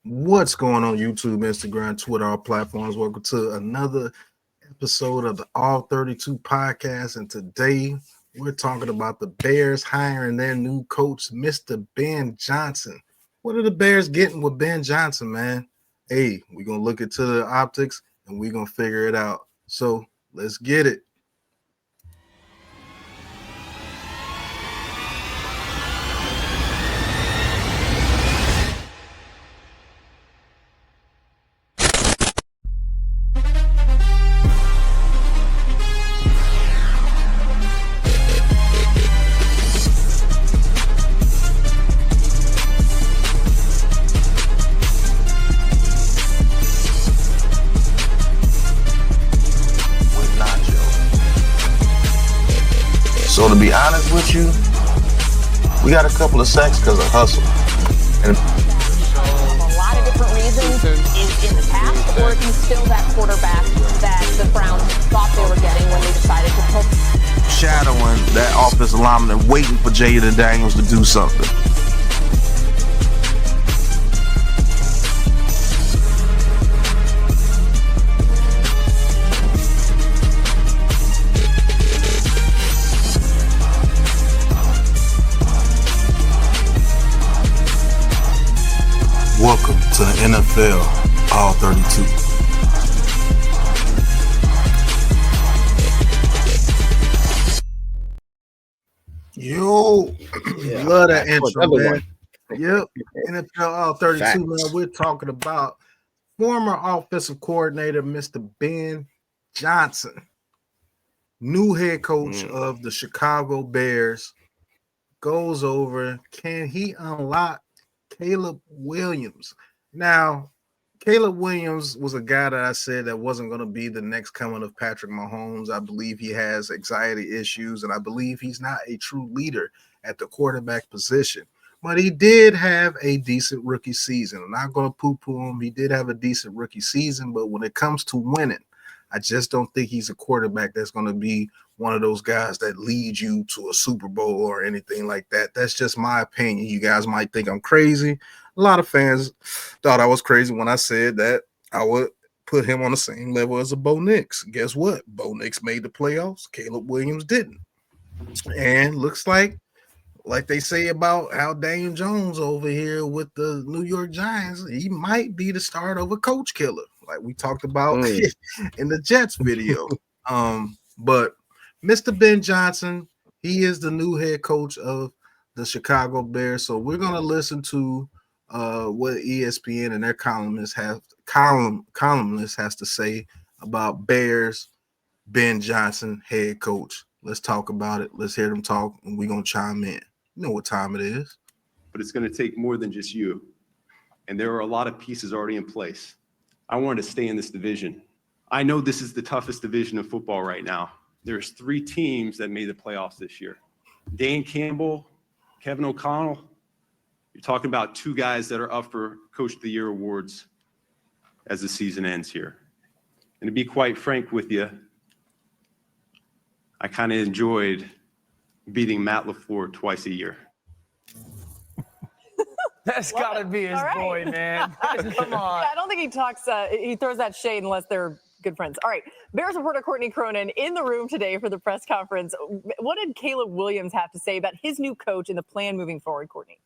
What's going on YouTube, Instagram, Twitter, all platforms? Welcome to another episode of the All 32 podcast. And today we're talking about the Bears hiring their new coach, Mr. Ben Johnson. What are the Bears getting with Ben Johnson, man? Hey, we're going to look into the optics and we're going to figure it out. So let's get it. So to be honest with you, we got a couple of sacks because of hustle. And a lot of different reasons is in the past, or it can still that quarterback that the Browns thought they were getting when they decided to pull. Shadowing that offensive lineman and waiting for Jaden Daniels to do something. Welcome to the NFL All 32. Yo, love that intro, man. Yep, NFL All 32, man. We're talking about former offensive coordinator, Mr. Ben Johnson, new head coach of the Chicago Bears, goes over. Can he unlock Caleb Williams? Now, Caleb Williams was a guy that I said that wasn't going to be the next coming of Patrick Mahomes. I believe he has anxiety issues, and I believe he's not a true leader at the quarterback position. But he did have a decent rookie season. I'm not going to poo-poo him. He did have a decent rookie season, but when it comes to winning, I just don't think he's a quarterback that's going to be one of those guys that lead you to a Super Bowl or anything like that. That's just my opinion. You guys might think I'm crazy. A lot of fans thought I was crazy when I said that I would put him on the same level as a Bo Nix. Guess what? Bo Nix made the playoffs. Caleb Williams didn't. And looks like they say about how Daniel Jones over here with the New York Giants, he might be the start of a coach killer, like we talked about in the Jets video. But Mr. Ben Johnson, he is the new head coach of the Chicago Bears. So we're going to listen to what ESPN and their columnist has to say about Bears Ben Johnson head coach. Let's talk about it. Let's hear them talk, and we're going to chime in. You know what time it is. But it's going to take more than just you. And there are a lot of pieces already in place. I wanted to stay in this division. I know this is the toughest division of football right now. There's 3 teams that made the playoffs this year. Dan Campbell, Kevin O'Connell. You're talking about 2 guys that are up for Coach of the Year awards as the season ends here. And to be quite frank with you, I kind of enjoyed beating Matt LaFleur twice a year. That's got to be his boy, man. Come on. Yeah, I don't think he talks, he throws that shade unless they're good friends. All right. Bears reporter Courtney Cronin in the room today for the press conference. What did Caleb Williams have to say about his new coach and the plan moving forward, Courtney?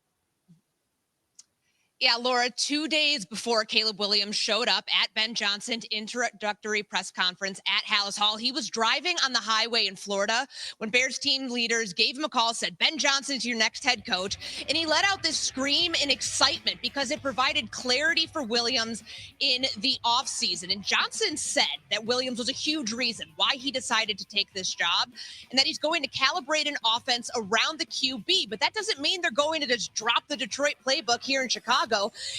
Yeah, Laura, 2 days before Caleb Williams showed up at Ben Johnson's introductory press conference at Hallis Hall, he was driving on the highway in Florida when Bears team leaders gave him a call, said, Ben Johnson's your next head coach. And he let out this scream in excitement because it provided clarity for Williams in the offseason. And Johnson said that Williams was a huge reason why he decided to take this job and that he's going to calibrate an offense around the QB. But that doesn't mean they're going to just drop the Detroit playbook here in Chicago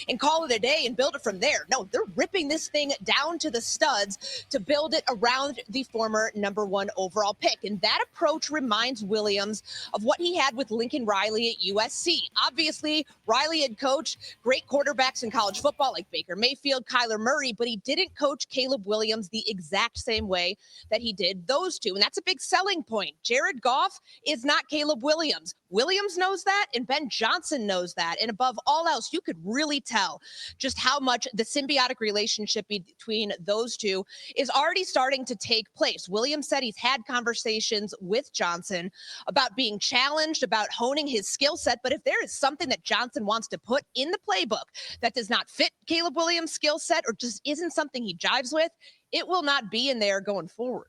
and call it a day and build it from there. No, they're ripping this thing down to the studs to build it around the former #1 overall pick. And that approach reminds Williams of what he had with Lincoln Riley at USC. Obviously, Riley had coached great quarterbacks in college football like Baker Mayfield, Kyler Murray, but he didn't coach Caleb Williams the exact same way that he did those two. And that's a big selling point. Jared Goff is not Caleb Williams. Williams knows that, and Ben Johnson knows that. And above all else, you could really tell just how much the symbiotic relationship between those two is already starting to take place. Williams said he's had conversations with Johnson about being challenged, about honing his skill set. But if there is something that Johnson wants to put in the playbook that does not fit Caleb Williams' skill set or just isn't something he jives with, it will not be in there going forward.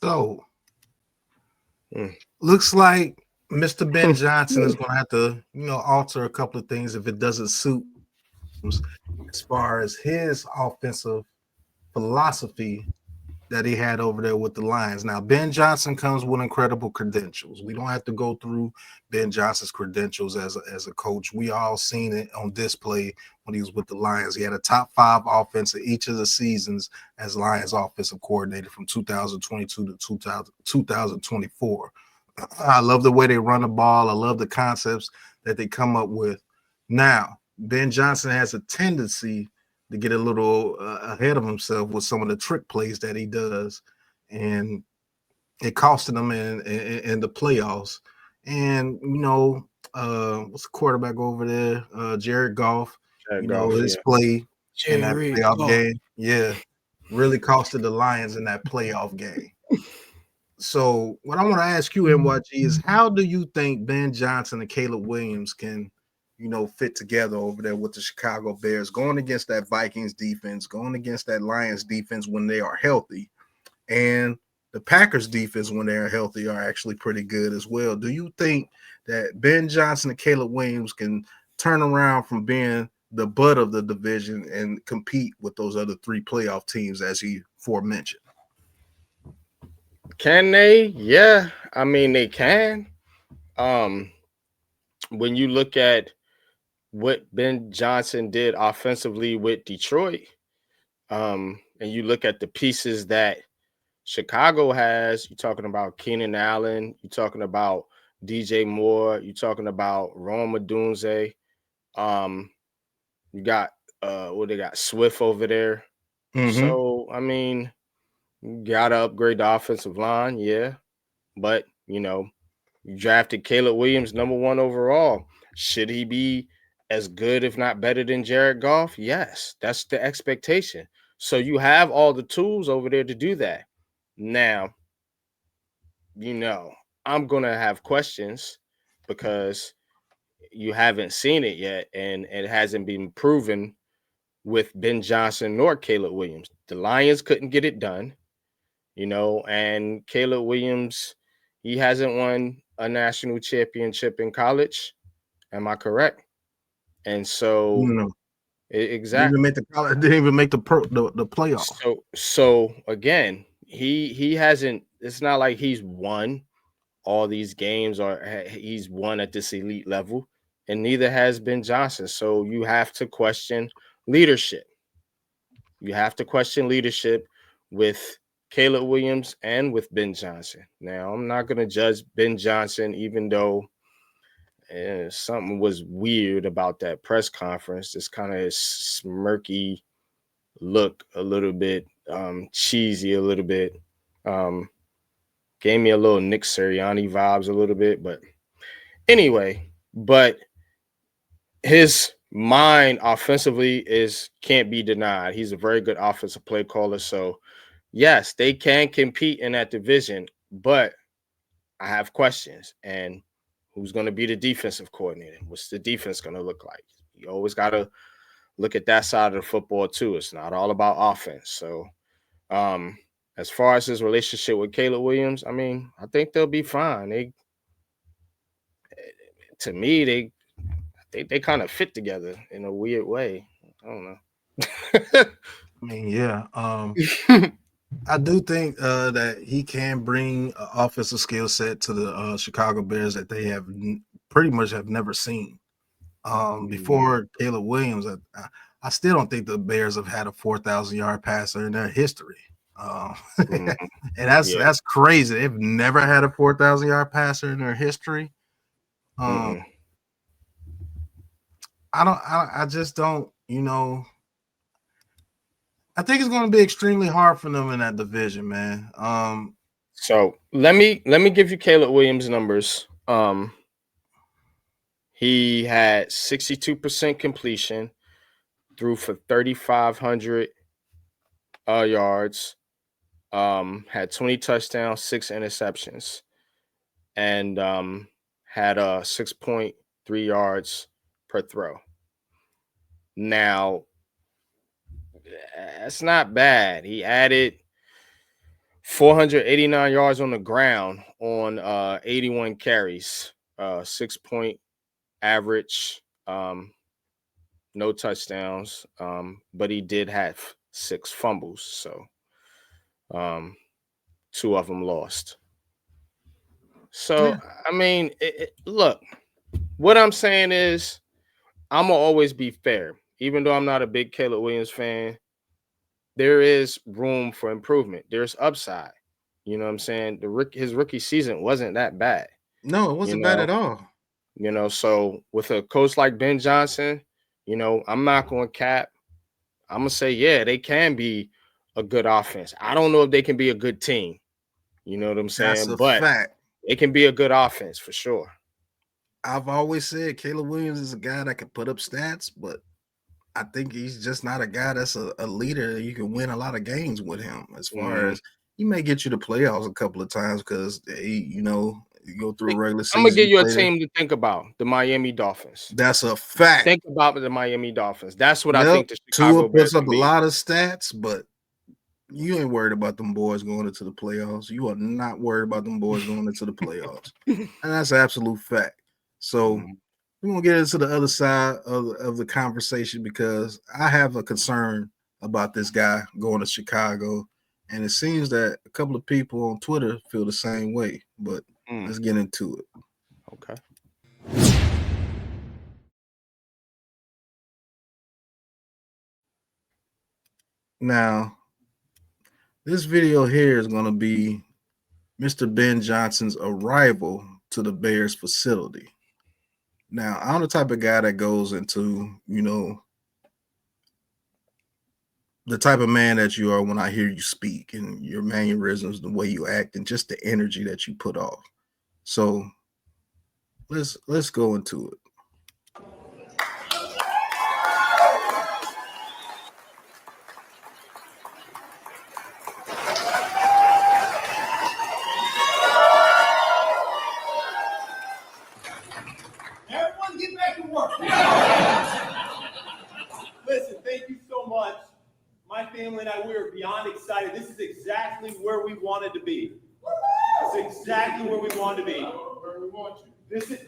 So, looks like Mr. Ben Johnson is going to have to, alter a couple of things if it doesn't suit as far as his offensive philosophy that he had over there with the Lions. Now, Ben Johnson comes with incredible credentials. We don't have to go through Ben Johnson's credentials as a coach. We all seen it on display when he was with the Lions. He had a top 5 offense in each of the seasons as Lions offensive coordinator from 2022 to 2024. I love the way they run the ball. I love the concepts that they come up with. Now, Ben Johnson has a tendency to get a little ahead of himself with some of the trick plays that he does, and it costed him in the playoffs. And what's the quarterback over there? Jared Goff. His play in that playoff game, really costed the Lions in that playoff game. So what I want to ask you, NYG, is how do you think Ben Johnson and Caleb Williams can fit together over there with the Chicago Bears, going against that Vikings defense, going against that Lions defense when they are healthy, and the Packers defense when they're healthy are actually pretty good as well? Do you think that Ben Johnson and Caleb Williams can turn around from being the butt of the division and compete with those other 3 playoff teams as you aforementioned? Can they? Yeah, I mean, they can. When you look at what Ben Johnson did offensively with Detroit, and you look at the pieces that Chicago has, you're talking about Keenan Allen, you're talking about DJ Moore, you're talking about Rome Odunze, you got they got Swift over there. So I mean, you gotta upgrade the offensive line, but you drafted Caleb Williams #1 overall. Should he be as good, if not better, than Jared Goff? Yes, that's the expectation. So you have all the tools over there to do that. Now, I'm going to have questions because you haven't seen it yet, and it hasn't been proven with Ben Johnson nor Caleb Williams. The Lions couldn't get it done, and Caleb Williams, he hasn't won a national championship in college. Am I correct? And so, exactly, didn't even make the playoffs. So again, he hasn't. It's not like he's won all these games or he's won at this elite level, and neither has Ben Johnson. So you have to question leadership. You have to question leadership with Caleb Williams and with Ben Johnson. Now, I'm not going to judge Ben Johnson, even though something was weird about that press conference. This kind of smirky look, a little bit cheesy, a little bit. Gave me a little Nick Sirianni vibes a little bit. But anyway, his mind offensively can't be denied. He's a very good offensive play caller. So, yes, they can compete in that division, but I have questions. And who's going to be the defensive coordinator? What's the defense going to look like? You always got to look at that side of the football too. It's not all about offense. So, as far as his relationship with Caleb Williams, I mean, I think they'll be fine. To me, they kind of fit together in a weird way. I don't know. I mean, yeah. I do think that he can bring an offensive skill set to the Chicago Bears that they have pretty much have never seen. Before Caleb Williams, I still don't think the Bears have had a 4,000-yard passer in their history. And that's crazy. They've never had a 4,000-yard passer in their history. I just don't, I think it's going to be extremely hard for them in that division, man. So let me give you Caleb Williams numbers He had 62% completion, threw for 3,500 yards, had 20 touchdowns, 6 interceptions, and had 6.3 yards per throw. Now, that's not bad. He added 489 yards on the ground on 81 carries, 6-point average, no touchdowns, but he did have 6 fumbles, so 2 of them lost. So, I mean, look, what I'm saying is I'm going to always be fair. Even though I'm not a big Caleb Williams fan, there is room for improvement. There's upside. You know what I'm saying? His rookie season wasn't that bad. No, it wasn't bad at all. You know, so with a coach like Ben Johnson, you know, I'm not going to cap. I'm going to say, yeah, they can be a good offense. I don't know if they can be a good team. You know what I'm saying? That's a fact. It can be a good offense for sure. I've always said Caleb Williams is a guy that can put up stats, but I think he's just not a guy that's a leader. You can win a lot of games with him. As far as he may get you to playoffs a couple of times because you go through a regular season. I'm gonna give you a team to think about: the Miami Dolphins. That's a fact. Think about the Miami Dolphins. That's what I think the Chicago Chicago Bears puts up can be. A lot of stats, but you ain't worried about them boys going into the playoffs. You are not worried about them boys going into the playoffs, and that's an absolute fact. So we're gonna get into the other side of the conversation because I have a concern about this guy going to Chicago, and it seems that a couple of people on Twitter feel the same way. But let's get into it. Okay. Now, this video here is going to be Mr. Ben Johnson's arrival to the Bears facility. Now, I'm the type of guy that goes into, the type of man that you are when I hear you speak and your mannerisms, the way you act, and just the energy that you put off. So let's go into it. Everyone get back to work. Listen, thank you so much. My family and I, we are beyond excited. This is exactly where we wanted to be. This is exactly where we wanted to be. Where we want you. This is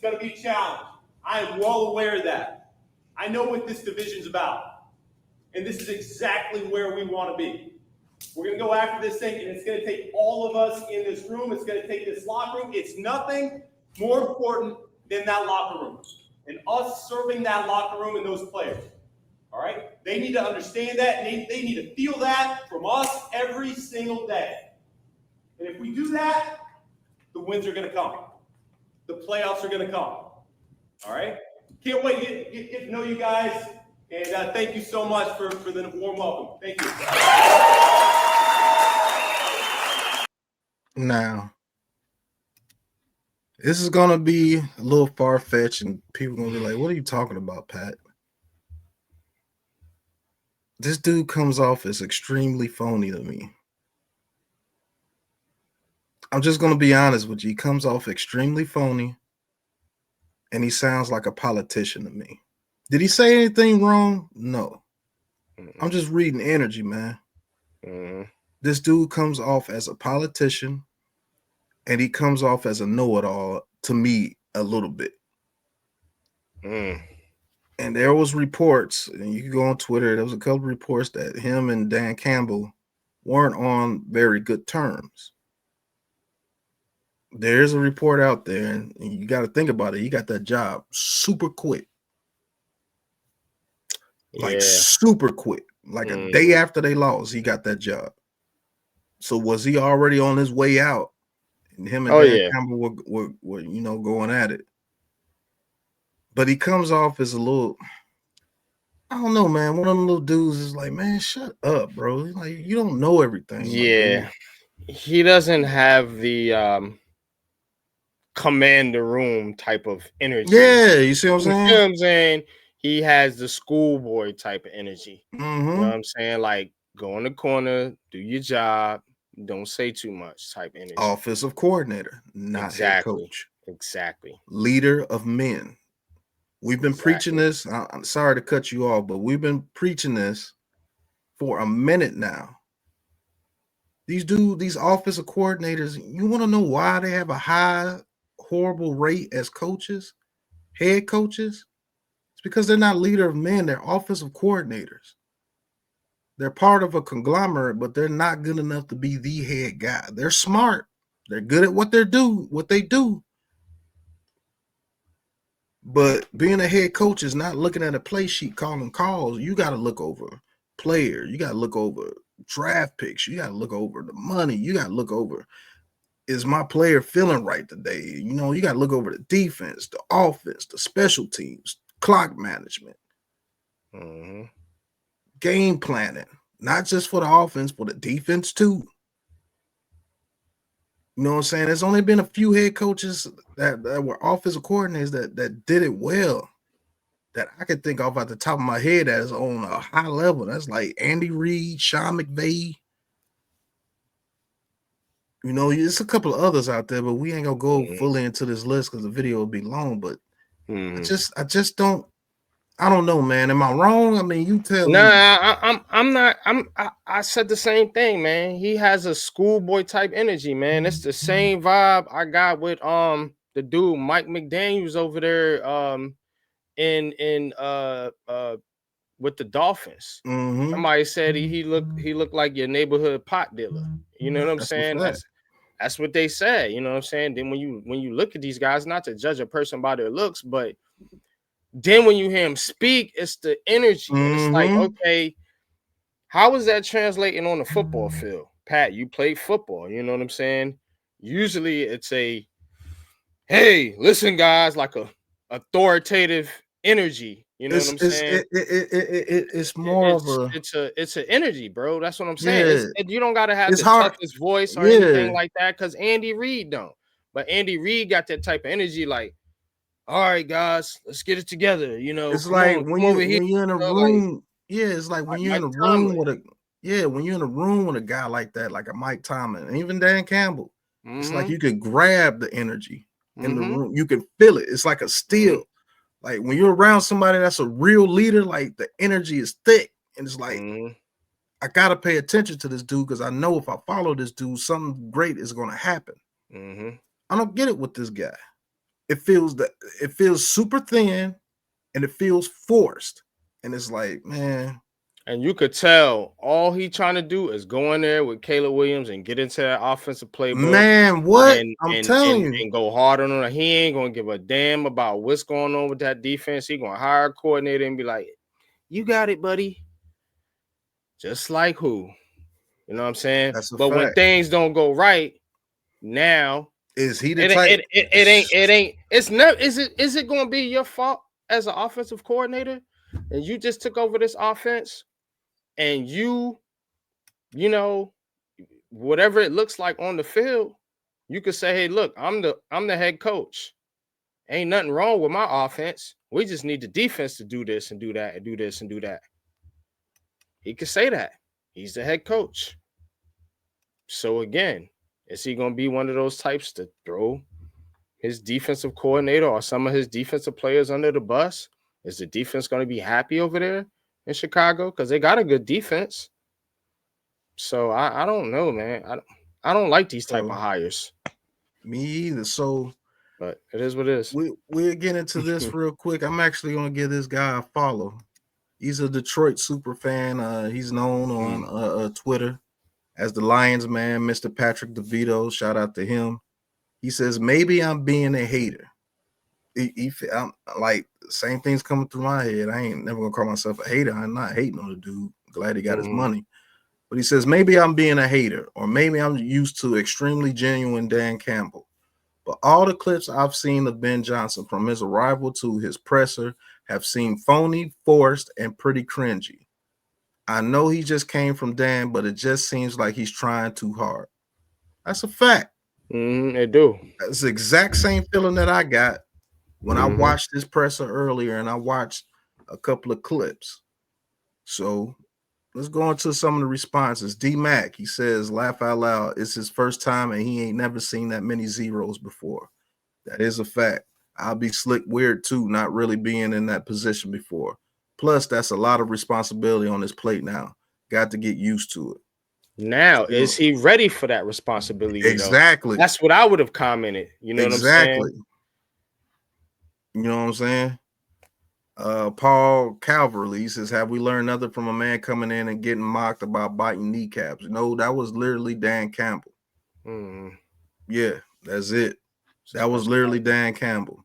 going to be a challenge. I am well aware of that. I know what this division's about. And this is exactly where we want to be. We're going to go after this thing, and it's going to take all of us in this room. It's going to take this locker room. It's nothing more important than that locker room and us serving that locker room and those players. All right? They need to understand that, and they need to feel that from us every single day. And if we do that, the wins are going to come. The playoffs are going to come. All right? Can't wait to get to know you guys, and thank you so much for the warm welcome. Thank you. Now, this is going to be a little far-fetched, and people are going to be like, what are you talking about, Pat? This dude comes off as extremely phony to me. I'm just going to be honest with you. He comes off extremely phony, and he sounds like a politician to me. Did he say anything wrong? No. I'm just reading energy, man. This dude comes off as a politician, and he comes off as a know-it-all to me a little bit. And there was reports, and you can go on Twitter, there was a couple of reports that him and Dan Campbell weren't on very good terms. There's a report out there, and you got to think about it. He got that job super quick. Like super quick. Like a day after they lost, he got that job. So was he already on his way out? And him and Dan Campbell were going at it. But he comes off as a little, I don't know, man. One of them little dudes is like, man, shut up, bro. He's like, you don't know everything. Yeah. He doesn't have the command the room type of energy. Yeah, you see what I'm You saying? know what I'm saying? He has the schoolboy type of energy. You know what I'm saying? Like, go in the corner, do your job, don't say too much type energy. Offensive coordinator, not head coach. Exactly. Leader of men. We've been preaching this. I'm sorry to cut you off, but we've been preaching this for a minute now. These offensive coordinators, you want to know why they have a high, horrible rate as coaches, head coaches? It's because they're not leader of men, they're offensive coordinators. They're part of a conglomerate, but they're not good enough to be the head guy. They're smart. They're good at what they do. But being a head coach is not looking at a play sheet calling calls. You got to look over players. You got to look over draft picks. You got to look over the money. You got to look over, is my player feeling right today? You know, you got to look over the defense, the offense, the special teams, clock management, game planning, not just for the offense, but the defense too. You know what I'm saying? There's only been a few head coaches that were offensive coordinators that did it well, that I could think of at the top of my head that is on a high level. That's like Andy Reid, Sean McVay. You know, there's a couple of others out there, but we ain't gonna go fully into this list because the video will be long. But I just don't. I don't know, man. Am I wrong? I mean, you tell me. I'm not. I said the same thing, man. He has a schoolboy type energy, man. It's the same vibe I got with the dude Mike McDaniels over there in with the Dolphins. Somebody said he looked like your neighborhood pot dealer. You know what I'm saying? That's what they said. You know what I'm saying? Then when you look at these guys, not to judge a person by their looks, but then when you hear him speak, it's the energy. And it's like, okay, how is that translating on the football field? Pat, you play football, you know what I'm saying? Usually it's a, hey, listen, guys, like a authoritative energy. You know what I'm saying? It's more of a it's an energy, bro. That's what I'm saying. You don't gotta have the hard. toughest voice or anything like that, because Andy Reid don't. But Andy Reid got that type of energy, like, all right, guys, let's get it together. You know, It's like when you're in a room. Like, it's like when you're in a room with when you're in a room with a guy like that, like a Mike Tomlin, and even Dan Campbell. It's like you could grab the energy in the room. You can feel it. It's like a steel. Like when you're around somebody that's a real leader, like the energy is thick, and it's like I gotta pay attention to this dude because I know if I follow this dude, something great is gonna happen. I don't get it with this guy. It feels super thin and it feels forced. And it's like, man. And you could tell all he trying to do is go in there with Caleb Williams and get into that offensive playbook. Man, what? I'm telling you. And go hard on it. He ain't going to give a damn about what's going on with that defense. He going to hire a coordinator and be like, you got it, buddy. Just like who? You know what I'm saying? But when things don't go right, now is he the type? Is it going to be your fault as an offensive coordinator and you just took over this offense and you know, whatever it looks like on the field, you could say, hey, look, I'm the head coach. Ain't nothing wrong with my offense. We just need the defense to do this and do that and do this and do that. He could say that. He's the head coach. So again, is he going to be one of those types to throw his defensive coordinator or some of his defensive players under the bus? Is the defense going to be happy over there in Chicago? Because they got a good defense. So I don't know, man. I don't like these type of hires. Me either. So, but it is what it is. We'll get into this real quick. I'm actually going to give this guy a follow. He's a Detroit super fan. He's known on Twitter as the Lions man, Mr. Patrick DeVito. Shout out to him. He says, maybe I'm being a hater. I'm like, same thing's coming through my head. I ain't never going to call myself a hater. I'm not hating on the dude. Glad he got his money. But he says, maybe I'm being a hater, or maybe I'm used to extremely genuine Dan Campbell. But all the clips I've seen of Ben Johnson from his arrival to his presser have seemed phony, forced, and pretty cringy. I know he just came from Dan, but it just seems like he's trying too hard. That's a fact. They do. It's the exact same feeling that I got when I watched this presser earlier, and I watched a couple of clips. So let's go into some of the responses. D-Mac, he says, laugh out loud. It's his first time, and he ain't never seen that many zeros before. That is a fact. I'll be slick weird too, not really being in that position before. Plus, that's a lot of responsibility on his plate now. Got to get used to it. Now, is he ready for that responsibility? Exactly. Though? That's what I would have commented. You know what I'm saying? You know what I'm saying? Paul Calverley, he says, have we learned nothing from a man coming in and getting mocked about biting kneecaps? No, that was literally Dan Campbell. Yeah, that's it. That was literally Dan Campbell.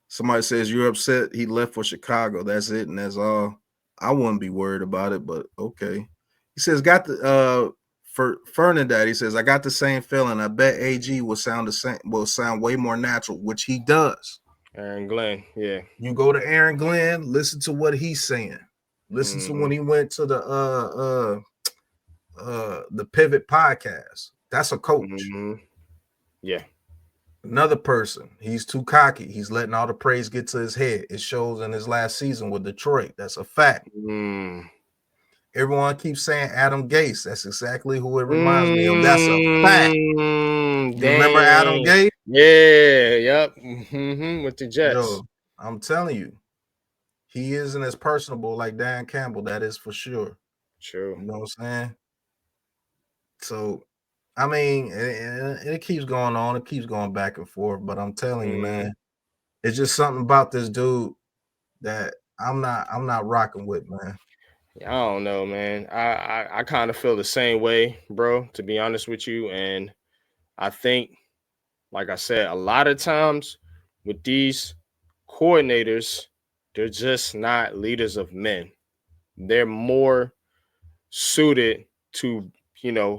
Somebody says you're upset he left for Chicago. That's it, and that's all. I wouldn't be worried about it, but okay. He says, got the for Fernandad, he says, I got the same feeling. I bet AG will sound the same, will sound way more natural, which he does. Aaron Glenn, yeah. You go to Aaron Glenn, listen to what he's saying. Listen to when he went to the Pivot podcast. That's a coach. Yeah. Another person, he's too cocky. He's letting all the praise get to his head. It shows in his last season with Detroit. That's a fact. Everyone keeps saying Adam Gase. That's exactly who it reminds me of. That's a fact. You remember Adam Gase? Yeah, yep. With the Jets. Yo, I'm telling you, he isn't as personable like Dan Campbell. That is for sure. True. You know what I'm saying? So, I mean, it keeps going on. It keeps going back and forth. But I'm telling you, man, it's just something about this dude that I'm not rocking with, man. I don't know, man. I kind of feel the same way, bro, to be honest with you. And I think, like I said, a lot of times with these coordinators, they're just not leaders of men. They're more suited to,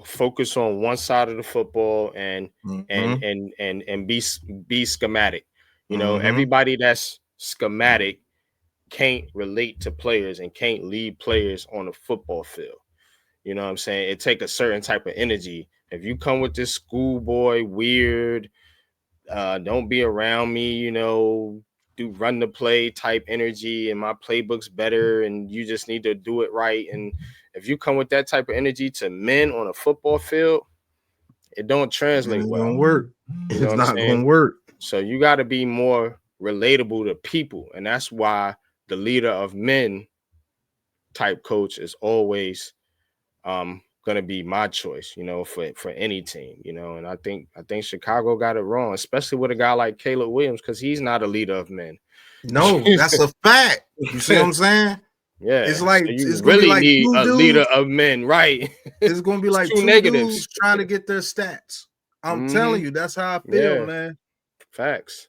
focus on one side of the football and be schematic. Everybody that's schematic can't relate to players and can't lead players on a football field. You know what I'm saying? It take a certain type of energy. If you come with this schoolboy, weird, don't be around me, do run the play type energy and my playbook's better and you just need to do it right. And if you come with that type of energy to men on a football field, it don't translate well. It won't work. It's not going to work. So you got to be more relatable to people. And that's why the leader of men type coach is always going to be my choice, for any team, and I think Chicago got it wrong, especially with a guy like Caleb Williams, because he's not a leader of men. No, that's a fact. You see what I'm saying? Yeah, it's like so it's really gonna be like need a leader of men, right? It's gonna be like two negatives dudes trying to get their stats. I'm telling you, that's how I feel, man. Facts.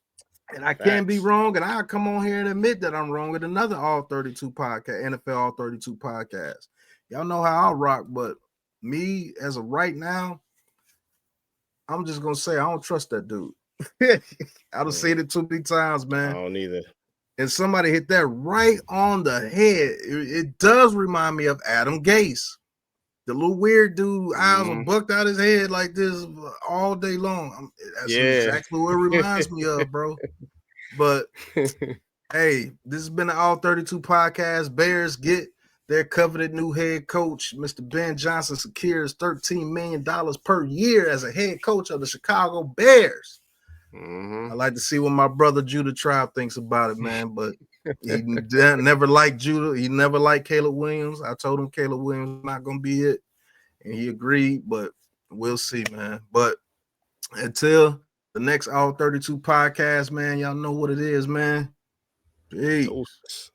And I can't be wrong, and I'll come on here and admit that I'm wrong with another All 32 podcast, NFL All 32 podcast. Y'all know how I rock, but me as of right now, I'm just gonna say I don't trust that dude. I done seen it too many times, man. I don't either. And somebody hit that right on the head. It does remind me of Adam Gase, the little weird dude, eyes are bucked out his head like this all day long. That's exactly what it reminds me of, bro. But hey, this has been the All 32 podcast. Bears get their coveted new head coach. Mr. Ben Johnson secures $13 million per year as a head coach of the Chicago Bears. I like to see what my brother Judah Tribe thinks about it, man. But he never liked Judah. He never liked Caleb Williams. I told him Caleb Williams not going to be it. And he agreed, but we'll see, man. But until the next All 32 podcast, man, y'all know what it is, man. Peace.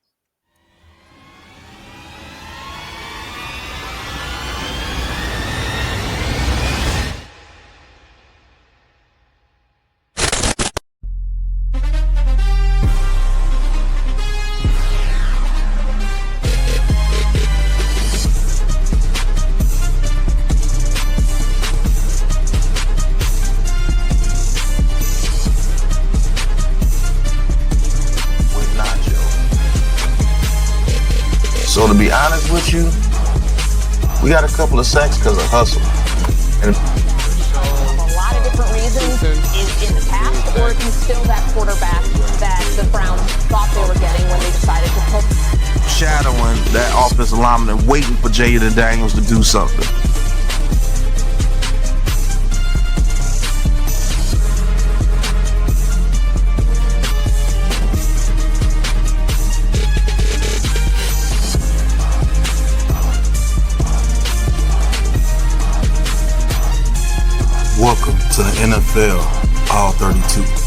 So to be honest with you, we got a couple of sacks because of hustle. And a lot of different reasons. seasons is in the past, or if he's still that quarterback that the Browns thought they were getting when they decided to put Shadowing that offensive lineman and waiting for Jaden Daniels to do something. Welcome to the NFL All 32.